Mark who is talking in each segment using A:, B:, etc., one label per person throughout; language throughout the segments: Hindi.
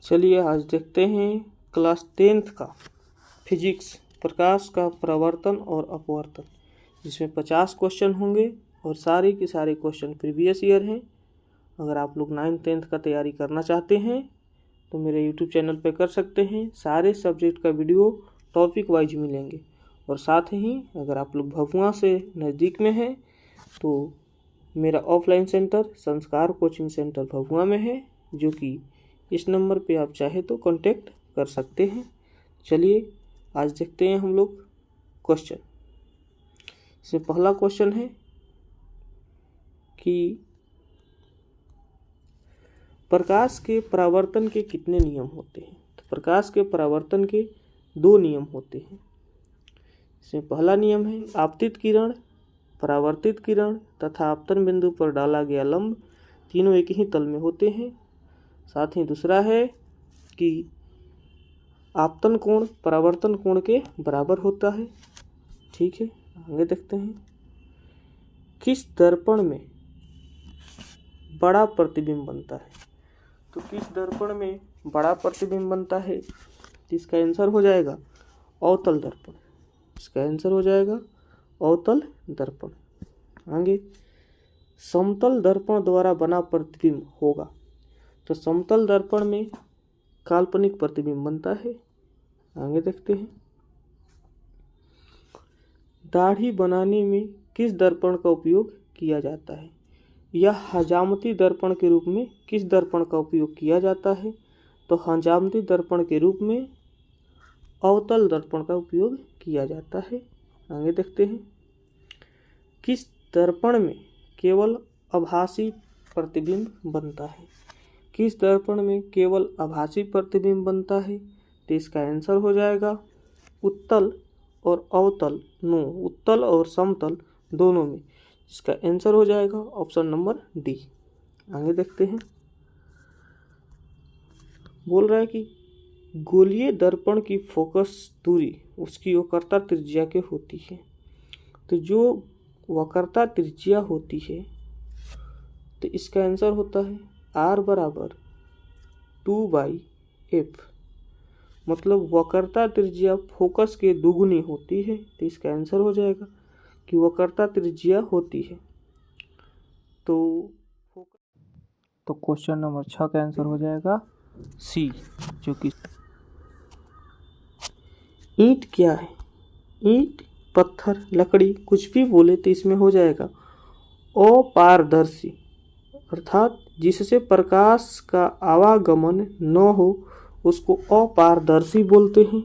A: चलिए आज देखते हैं क्लास 10th का फिजिक्स प्रकाश का परावर्तन और अपवर्तन, जिसमें 50 क्वेश्चन होंगे और सारे के सारे क्वेश्चन प्रीवियस ईयर हैं। अगर आप लोग 9th 10th का तैयारी करना चाहते हैं तो मेरे यूट्यूब चैनल पे कर सकते हैं। सारे सब्जेक्ट का वीडियो टॉपिक वाइज मिलेंगे। और साथ ही अगर आप लोग भभुआ से नज़दीक में हैं तो मेरा ऑफलाइन सेंटर संस्कार कोचिंग सेंटर भभुआ में है, जो कि इस नंबर पे आप चाहे तो कांटेक्ट कर सकते हैं। चलिए आज देखते हैं हम लोग क्वेश्चन। इसमें पहला क्वेश्चन है कि प्रकाश के परावर्तन के कितने नियम होते हैं। तो प्रकाश के परावर्तन के 2 नियम होते हैं। इसमें पहला नियम है आपतित किरण, परावर्तित किरण तथा आपतन बिंदु पर डाला गया लंब तीनों एक ही तल में होते हैं। साथ ही दूसरा है कि आपतन कोण परावर्तन कोण के बराबर होता है। ठीक है, आगे देखते हैं। किस दर्पण में बड़ा प्रतिबिंब बनता है। तो किस दर्पण में बड़ा प्रतिबिंब बनता है, तो इसका आंसर हो जाएगा अवतल दर्पण। इसका आंसर हो जाएगा अवतल दर्पण। आगे समतल दर्पण द्वारा बना प्रतिबिंब होगा। तो समतल दर्पण में काल्पनिक प्रतिबिंब बनता है। आगे देखते हैं। दाढ़ी बनाने में किस दर्पण का उपयोग किया जाता है। यह हजामती दर्पण के रूप में किस दर्पण का उपयोग किया जाता है। तो हजामती दर्पण के रूप में अवतल दर्पण का उपयोग किया जाता है। आगे देखते हैं। किस दर्पण में केवल आभासी प्रतिबिंब बनता है। किस दर्पण में केवल आभासी प्रतिबिंब बनता है। तो इसका आंसर हो जाएगा उत्तल और अवतल उत्तल और समतल दोनों में। इसका आंसर हो जाएगा ऑप्शन नंबर डी। आगे देखते हैं। बोल रहा है कि गोलीय दर्पण की फोकस दूरी उसकी वक्रता त्रिज्या के होती है। तो जो वक्रता त्रिज्या होती है तो इसका आंसर होता है R बराबर 2/f। मतलब वक्रता त्रिज्या फोकस के दुगुनी होती है। तो इसका आंसर हो जाएगा कि वक्रता त्रिज्या होती है। तो क्वेश्चन नंबर 6 का आंसर हो जाएगा सी, जो कि ईंट क्या है। ईंट, पत्थर, लकड़ी कुछ भी बोले तो इसमें हो जाएगा अपारदर्शी, अर्थात जिससे प्रकाश का आवागमन न हो उसको अपारदर्शी बोलते हैं,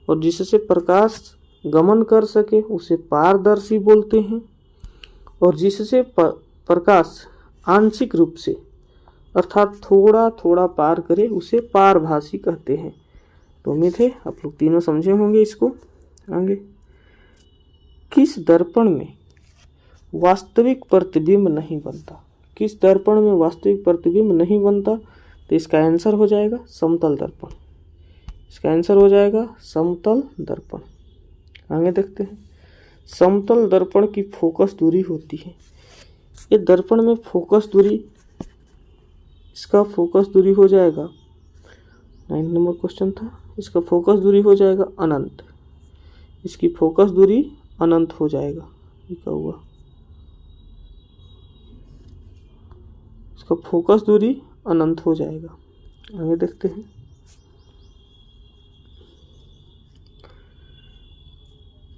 A: और जिससे प्रकाश गमन कर सके उसे पारदर्शी बोलते हैं, और जिससे प्रकाश आंशिक रूप से अर्थात थोड़ा थोड़ा पार करे उसे पारभासी कहते हैं। तो उम्मीद है आप लोग तीनों समझे होंगे इसको। आगे किस दर्पण में वास्तविक प्रतिबिंब नहीं बनता। किस दर्पण में वास्तविक प्रतिबिंब नहीं बनता। तो इसका आंसर हो जाएगा समतल दर्पण। इसका आंसर हो जाएगा समतल दर्पण। आगे देखते हैं। समतल दर्पण की फोकस दूरी होती है। ये दर्पण में फोकस दूरी, इसका फोकस दूरी हो जाएगा 9 नंबर क्वेश्चन था। इसका फोकस दूरी हो जाएगा अनंत। इसकी फोकस दूरी अनंत हो जाएगा। लिखा हुआ इसका फोकस दूरी अनंत हो जाएगा। आगे देखते हैं।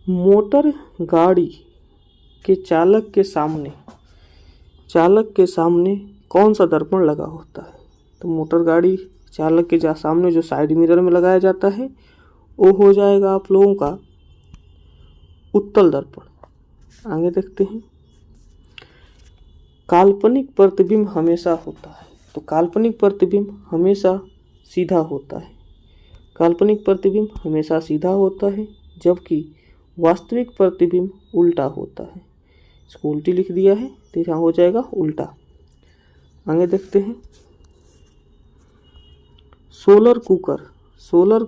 A: मोटर गाड़ी के चालक के सामने कौन सा दर्पण लगा होता है। तो मोटर गाड़ी चालक के सामने जो साइड मिरर में लगाया जाता है वो हो जाएगा आप लोगों का उत्तल दर्पण। आगे देखते हैं। काल्पनिक प्रतिबिंब हमेशा होता है। तो काल्पनिक प्रतिबिंब हमेशा सीधा होता है। काल्पनिक प्रतिबिंब हमेशा सीधा होता है, जबकि वास्तविक प्रतिबिंब उल्टा होता है। इसको उल्टी लिख दिया है तो यहाँ हो जाएगा उल्टा। आगे देखते हैं। सोलर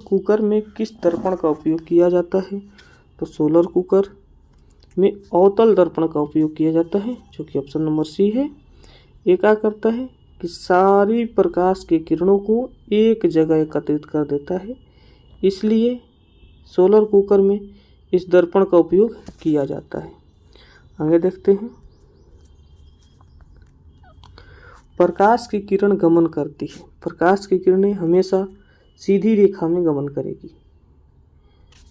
A: कुकर में किस दर्पण का उपयोग किया जाता है। तो सोलर कुकर में अवतल दर्पण का उपयोग किया जाता है, जो कि ऑप्शन नंबर सी है। ये क्या करता है, कि सारी प्रकाश के किरणों को एक जगह एकत्रित कर देता है, इसलिए सोलर कुकर में इस दर्पण का उपयोग किया जाता है। आगे देखते हैं। प्रकाश की किरण गमन करती है। प्रकाश की किरणें हमेशा सीधी रेखा में गमन करेगी।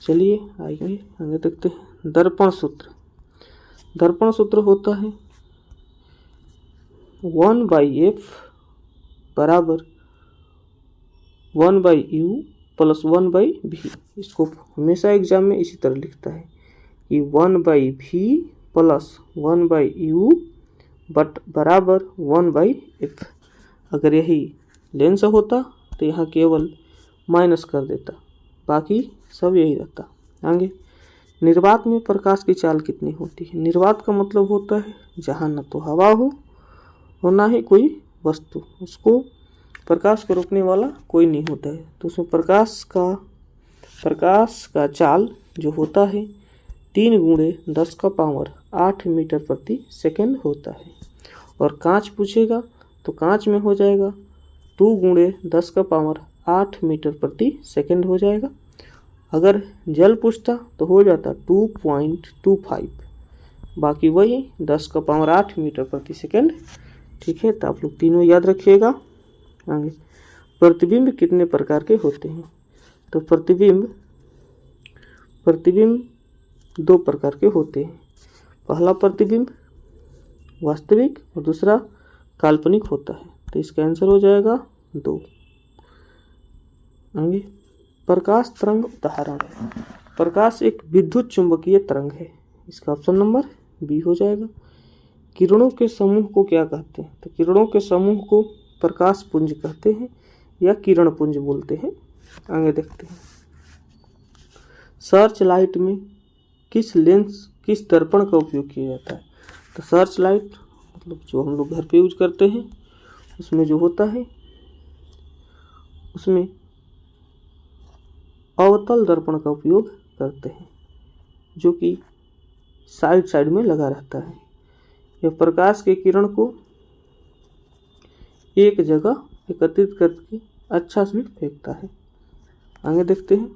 A: चलिए आइए आगे देखते हैं। दर्पण सूत्र। दर्पण सूत्र होता है 1/f बराबर 1/u प्लस 1/v। इसको हमेशा एग्जाम में इसी तरह लिखता है कि 1/v प्लस 1/u बट बराबर 1/f। अगर यही लेंस होता तो यहाँ केवल माइनस कर देता, बाकी सब यही रहता। आगे, निर्वात में प्रकाश की चाल कितनी होती है? निर्वात का मतलब होता है जहाँ न तो हवा हो और ना ही कोई वस्तु, उसको प्रकाश को रोकने वाला कोई नहीं होता है। तो उसमें प्रकाश का चाल जो होता है 3 × 10⁸ मीटर प्रति सेकेंड होता है। और कांच पूछेगा तो कांच में हो जाएगा 2 × 10⁸ मीटर प्रति सेकेंड हो जाएगा। अगर जल पूछता तो हो जाता 2.25, बाकी वही 10⁸ मीटर प्रति सेकेंड। ठीक है, तो आप लोग तीनों याद रखिएगा। आगे, प्रतिबिंब कितने प्रकार के होते हैं? तो प्रतिबिंब 2 प्रकार के होते हैं। पहला प्रतिबिंब वास्तविक और दूसरा काल्पनिक होता है। तो इसका आंसर हो जाएगा 2। आगे, प्रकाश तरंग उदाहरण। प्रकाश एक विद्युत चुंबकीय तरंग है। इसका ऑप्शन नंबर बी हो जाएगा। किरणों के समूह को क्या कहते हैं? तो किरणों के समूह को प्रकाश पुंज कहते हैं या किरण पुंज बोलते हैं। आगे देखते हैं। सर्च लाइट में किस दर्पण का उपयोग किया जाता है? तो सर्च लाइट मतलब जो हम लोग घर पे यूज करते हैं, उसमें जो होता है उसमें अवतल दर्पण का उपयोग करते हैं, जो कि साइड में लगा रहता है। यह प्रकाश के किरण को एक जगह एकत्रित करके अच्छा से फेंकता है। आगे देखते हैं।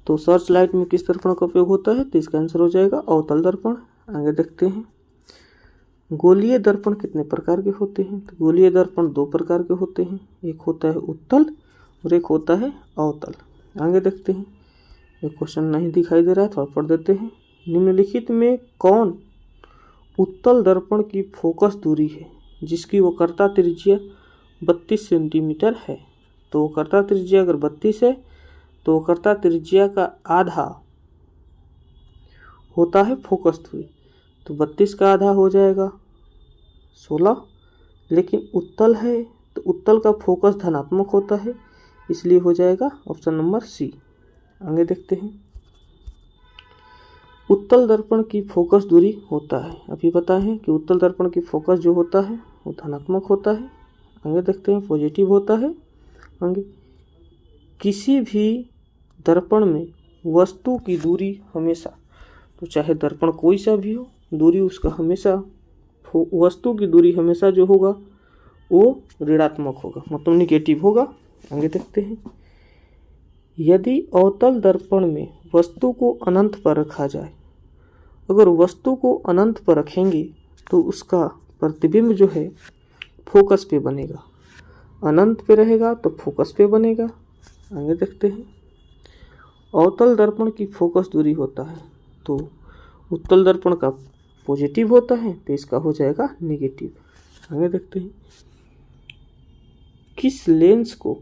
A: तो सर्च लाइट में किस दर्पण का उपयोग होता है? तो इसका आंसर हो जाएगा अवतल दर्पण। आगे देखते हैं। गोलीय दर्पण कितने प्रकार के होते हैं? तो गोलीय दर्पण 2 प्रकार के होते हैं। एक होता है उत्तल और एक होता है अवतल। आगे देखते हैं। ये क्वेश्चन नहीं दिखाई दे रहा है, थोड़ा पढ़ देते हैं। निम्नलिखित में कौन उत्तल दर्पण की फोकस दूरी है जिसकी वक्रता त्रिज्या 32 सेंटीमीटर है? तो वक्रता त्रिज्या अगर 32 है तो वक्रता त्रिज्या का आधा होता है फोकस दूरी। तो 32 का आधा हो जाएगा 16, लेकिन उत्तल है तो उत्तल का फोकस धनात्मक होता है, इसलिए हो जाएगा ऑप्शन नंबर सी। आगे देखते हैं। उत्तल दर्पण की फोकस दूरी होता है, अभी पता है कि उत्तल दर्पण की फोकस जो होता है वो धनात्मक होता है। आगे देखते हैं, पॉजिटिव होता है। आगे, किसी भी दर्पण में वस्तु की दूरी हमेशा, तो चाहे दर्पण कोई सा भी हो, दूरी उसका हमेशा, वस्तु की दूरी हमेशा जो होगा वो ऋणात्मक होगा, मतलब निगेटिव होगा। आगे देखते हैं। यदि अवतल दर्पण में वस्तु को अनंत पर रखा जाए, अगर वस्तु को अनंत पर रखेंगे तो उसका प्रतिबिंब जो है फोकस पे बनेगा, अनंत पे रहेगा तो फोकस पे बनेगा। आगे देखते हैं। अवतल दर्पण की फोकस दूरी होता है तो उत्तल दर्पण का पॉजिटिव होता है, तो इसका हो जाएगा नेगेटिव। आगे देखते हैं। किस लेंस को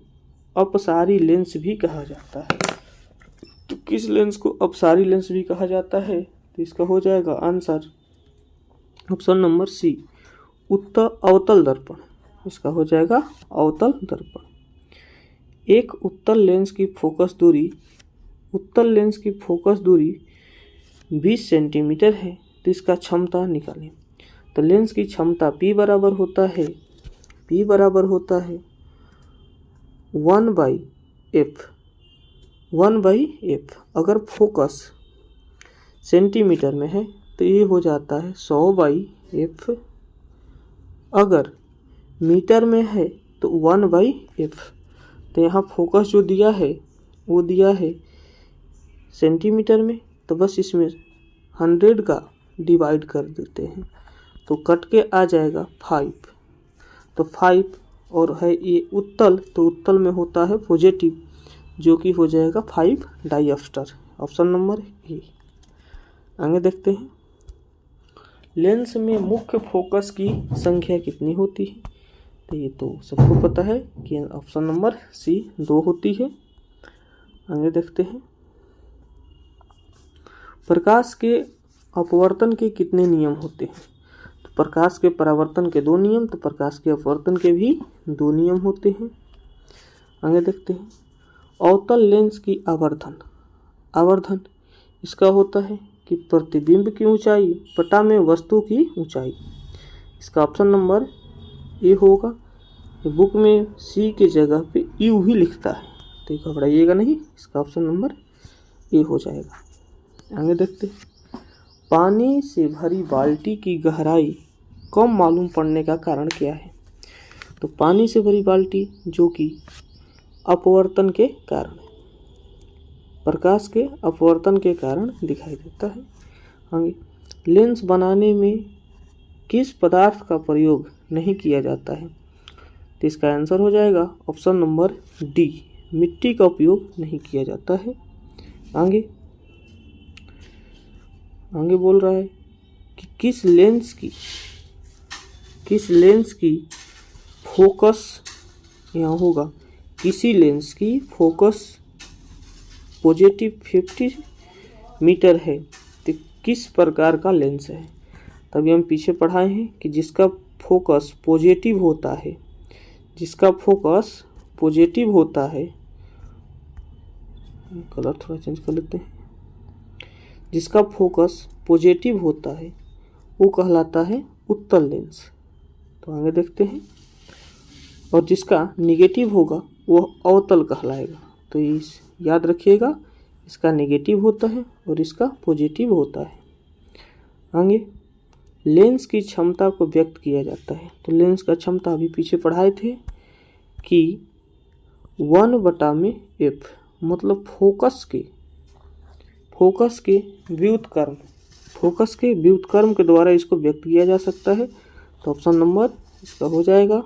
A: अपसारी लेंस भी कहा जाता है? तो किस लेंस को अपसारी लेंस भी कहा जाता है? तो इसका हो जाएगा आंसर ऑप्शन नंबर सी, अवतल दर्पण। इसका हो जाएगा अवतल दर्पण। एक उत्तल लेंस की फोकस दूरी 20 सेंटीमीटर है, तो इसका क्षमता निकालें। तो लेंस की क्षमता P बराबर होता है 1/f। अगर फोकस सेंटीमीटर में है तो ये हो जाता है 100/f। अगर मीटर में है तो 1/f। तो यहाँ फोकस जो दिया है वो दिया है सेंटीमीटर में, तो बस इसमें 100 का डिवाइड कर देते हैं तो कट के आ जाएगा 5। तो 5 और है ये उत्तल, तो उत्तल में होता है पॉजिटिव, जो कि हो जाएगा 5 डायप्टर। Option number A. आगे देखते हैं, लेंस में मुख्य फोकस की संख्या कितनी होती है? तो ये तो सबको पता है कि ऑप्शन नंबर सी 2 होती है। आगे देखते हैं, प्रकाश के अपवर्तन के कितने नियम होते हैं? तो प्रकाश के परावर्तन के 2 नियम, तो प्रकाश के अपवर्तन के भी 2 नियम होते हैं। आगे देखते हैं, अवतल लेंस की आवर्धन। आवर्धन इसका होता है कि प्रतिबिंब की ऊंचाई पटा में वस्तु की ऊंचाई। इसका ऑप्शन नंबर ए होगा। बुक में सी के जगह पे यू ही लिखता है, तो घबराइएगा नहीं, इसका ऑप्शन नंबर ए हो जाएगा। आगे देखते हैं, पानी से भरी बाल्टी की गहराई कम मालूम पड़ने का कारण क्या है? तो पानी से भरी बाल्टी जो कि अपवर्तन के कारण, प्रकाश के अपवर्तन के कारण दिखाई देता है। आगे, लेंस बनाने में किस पदार्थ का प्रयोग नहीं किया जाता है? तो इसका आंसर हो जाएगा ऑप्शन नंबर डी, मिट्टी का उपयोग नहीं किया जाता है। आगे बोल रहा है कि किस लेंस की फोकस, यहाँ होगा किसी लेंस की फोकस पॉजिटिव 50 मीटर है, तो किस प्रकार का लेंस है? तभी हम पीछे पढ़ाए हैं कि जिसका फोकस पॉजिटिव होता है, जिसका फोकस पॉजिटिव होता है, कलर थोड़ा चेंज कर लेते हैं, जिसका फोकस पॉजिटिव होता है वो कहलाता है उत्तल लेंस। तो आगे देखते हैं, और जिसका नेगेटिव होगा वो अवतल कहलाएगा। तो इस याद रखिएगा, इसका नेगेटिव होता है और इसका पॉजिटिव होता है। आगे, लेंस की क्षमता को व्यक्त किया जाता है। तो लेंस का क्षमता अभी पीछे पढ़ाए थे कि 1/f, मतलब फोकस के व्युत्क्रम के द्वारा इसको व्यक्त किया जा सकता है। तो ऑप्शन नंबर इसका हो जाएगा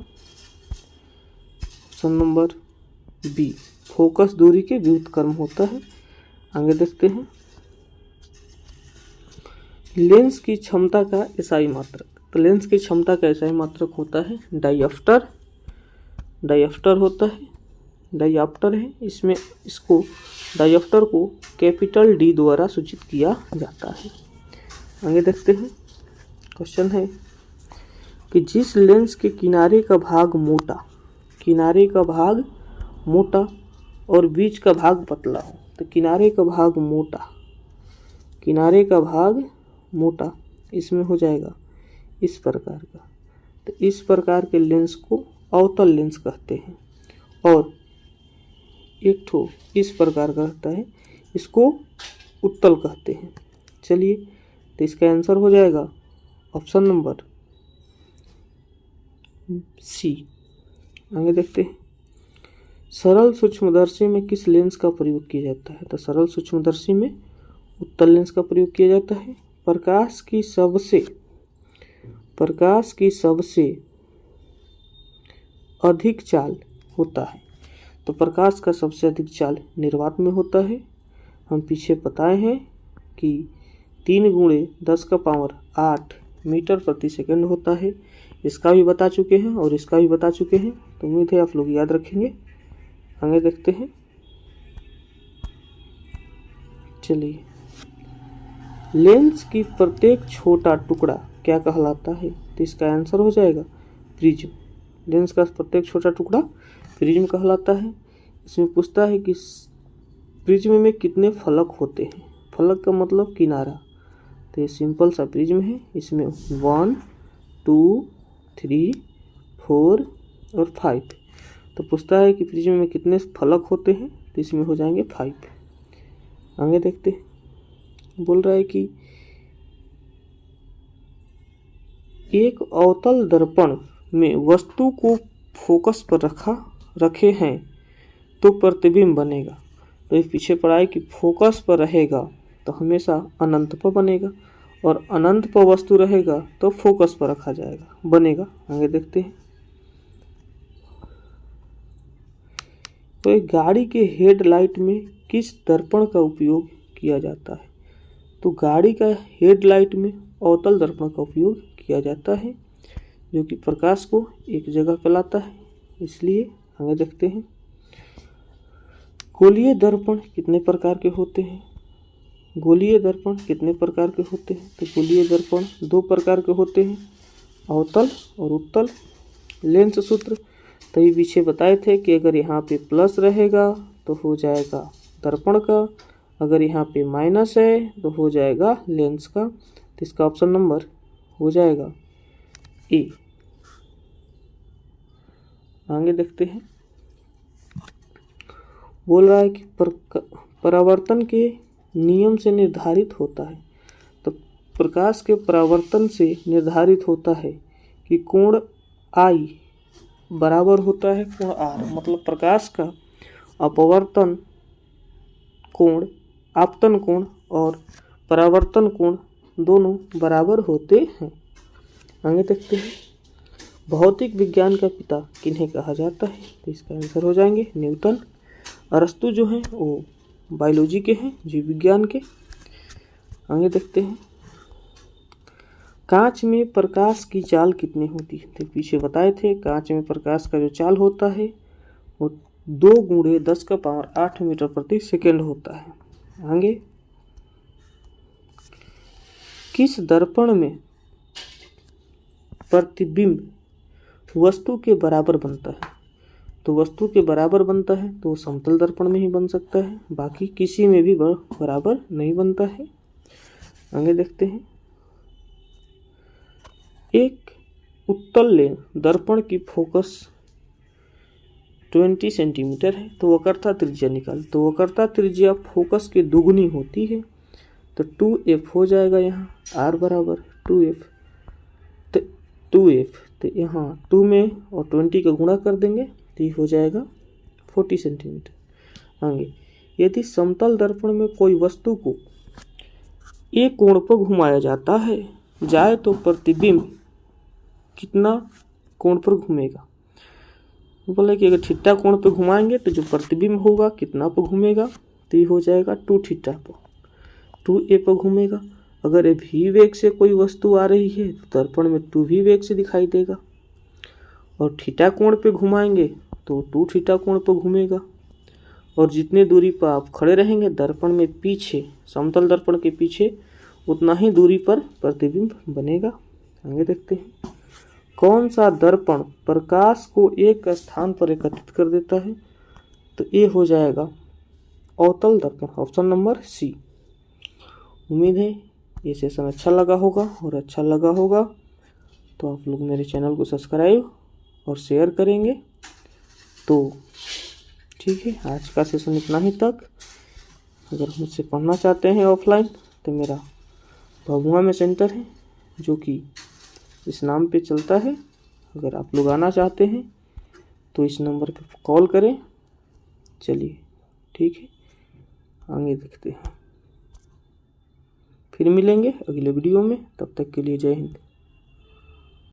A: ऑप्शन नंबर बी, फोकस दूरी के व्युत्क्रम होता है। आगे देखते हैं, लेंस की क्षमता का एसआई मात्रक। तो लेंस की क्षमता का एसआई मात्रक होता है डायप्टर होता है, डायप्टर है। इसमें इसको डायप्टर को कैपिटल डी द्वारा सूचित किया जाता है। आगे देखते हैं, क्वेश्चन है कि जिस लेंस के किनारे का भाग मोटा और बीच का भाग पतला हो, तो किनारे का भाग मोटा इसमें हो जाएगा इस प्रकार का। तो इस प्रकार के लेंस को अवतल लेंस कहते हैं, और एक ठो इस प्रकार का रहता है, इसको उत्तल कहते हैं। चलिए, तो इसका आंसर हो जाएगा ऑप्शन नंबर सी। आगे देखते हैं, सरल सूक्ष्मदर्शी में किस लेंस का प्रयोग किया जाता है? तो सरल सूक्ष्मदर्शी में उत्तल लेंस का प्रयोग किया जाता है। प्रकाश की सबसे अधिक चाल होता है। तो प्रकाश का सबसे अधिक चाल निर्वात में होता है। हम पीछे बताए हैं कि 3×10⁸ मीटर प्रति सेकंड होता है। इसका भी बता चुके हैं और इसका भी बता चुके हैं, तो उम्मीद है आप लोग याद रखेंगे। आगे देखते हैं, चलिए, लेंस की प्रत्येक छोटा टुकड़ा क्या कहलाता है? तो इसका आंसर हो जाएगा प्रिज्म। लेंस का प्रत्येक छोटा टुकड़ा प्रिज्म कहलाता है। इसमें पूछता है कि प्रिज्म में कितने फलक होते हैं? फलक का मतलब किनारा। तो ये सिंपल सा प्रिज्म है, इसमें 1, 2, 3, 4 और 5। तो पूछता है कि प्रिज्म में कितने फलक होते हैं? तो इसमें हो जाएंगे 5। आगे देखते हैं, बोल रहा है कि एक अवतल दर्पण में वस्तु को फोकस पर रखे हैं तो प्रतिबिंब बनेगा। तो ये पीछे पढ़ा है कि फोकस पर रहेगा तो हमेशा अनंत पर बनेगा, और अनंत पर वस्तु रहेगा तो फोकस पर रखा जाएगा, बनेगा। आगे देखते हैं। तो एक गाड़ी के हेडलाइट में किस दर्पण का उपयोग किया जाता है? तो गाड़ी का हेडलाइट में अवतल दर्पण का उपयोग किया जाता है, जो कि प्रकाश को एक जगह पर लाता है, इसलिए। आगे देखते हैं। गोलीय दर्पण कितने प्रकार के होते हैं? गोलीय दर्पण कितने प्रकार के होते हैं? तो गोलीय दर्पण 2 प्रकार के होते हैं, अवतल और उत्तल। लेंस सूत्र तो ये पीछे बताए थे कि अगर यहाँ पे प्लस रहेगा तो हो जाएगा दर्पण का, अगर यहाँ पे माइनस है तो हो जाएगा लेंस का। तो इसका ऑप्शन नंबर हो जाएगा ए। आगे देखते हैं। बोल रहा है कि परावर्तन के नियम से निर्धारित होता है। तो प्रकाश के परावर्तन से निर्धारित होता है कि कोण आई बराबर होता है कोण आर। मतलब प्रकाश का अपवर्तन कोण, आपतन कोण और परावर्तन कोण दोनों बराबर होते हैं। आगे देखते हैं। भौतिक विज्ञान का पिता किन्हें कहा जाता है? तो इसका आंसर हो जाएंगे न्यूटन। अरस्तु जो हैं वो बायोलॉजी के हैं, जीव विज्ञान के। आगे देखते हैं। कांच में प्रकाश की चाल कितनी होती है? तो पीछे बताए थे कांच में प्रकाश का जो चाल होता है वो 2 × 10⁸ मीटर प्रति सेकेंड होता है। आगे, किस दर्पण में प्रतिबिंब वस्तु के बराबर बनता है? तो वस्तु के बराबर बनता है तो समतल दर्पण में ही बन सकता है, बाकी किसी में भी बराबर नहीं बनता है। आगे देखते हैं। एक उत्तल लेंस दर्पण की फोकस 20 सेंटीमीटर है, तो वक्रता त्रिज्या निकाल। तो वक्रता त्रिज्या फोकस की दुगुनी होती है, तो 2f हो जाएगा। यहाँ r बराबर 2f, तो 2f तो यहाँ 2 में और 20 का गुणा कर देंगे तो ये हो जाएगा 40 सेंटीमीटर। आगे, यदि समतल दर्पण में कोई वस्तु को एक कोण पर घुमाया जाए तो प्रतिबिंब कितना कोण पर घूमेगा? बोले कि अगर थीटा कोण पे घुमाएंगे तो जो प्रतिबिंब होगा कितना पर घूमेगा? तो ये हो जाएगा 2 थीटा पर, 2a पर घूमेगा। अगर v वेग से कोई वस्तु आ रही है तो दर्पण में 2v वेग से दिखाई देगा, और थीटा कोण पे घुमाएंगे तो 2 थीटा कोण पर घूमेगा। और जितने दूरी पर आप खड़े रहेंगे दर्पण में पीछे, समतल दर्पण के पीछे, उतना ही दूरी पर प्रतिबिंब बनेगा। आगे देखते हैं। कौन सा दर्पण प्रकाश को एक स्थान पर एकत्रित कर देता है? तो ये हो जाएगा अवतल दर्पण, ऑप्शन नंबर सी। उम्मीद है ये सेशन अच्छा लगा होगा, और अच्छा लगा होगा तो आप लोग मेरे चैनल को सब्सक्राइब और शेयर करेंगे। तो ठीक है, आज का सेशन इतना ही तक। अगर मुझसे पढ़ना चाहते हैं ऑफलाइन तो मेरा भभुआ में सेंटर है, जो कि इस नाम पे चलता है। अगर आप लोग आना चाहते हैं तो इस नंबर पे कॉल करें। चलिए ठीक है, आगे देखते हैं। फिर मिलेंगे अगले वीडियो में, तब तक के लिए जय हिंद।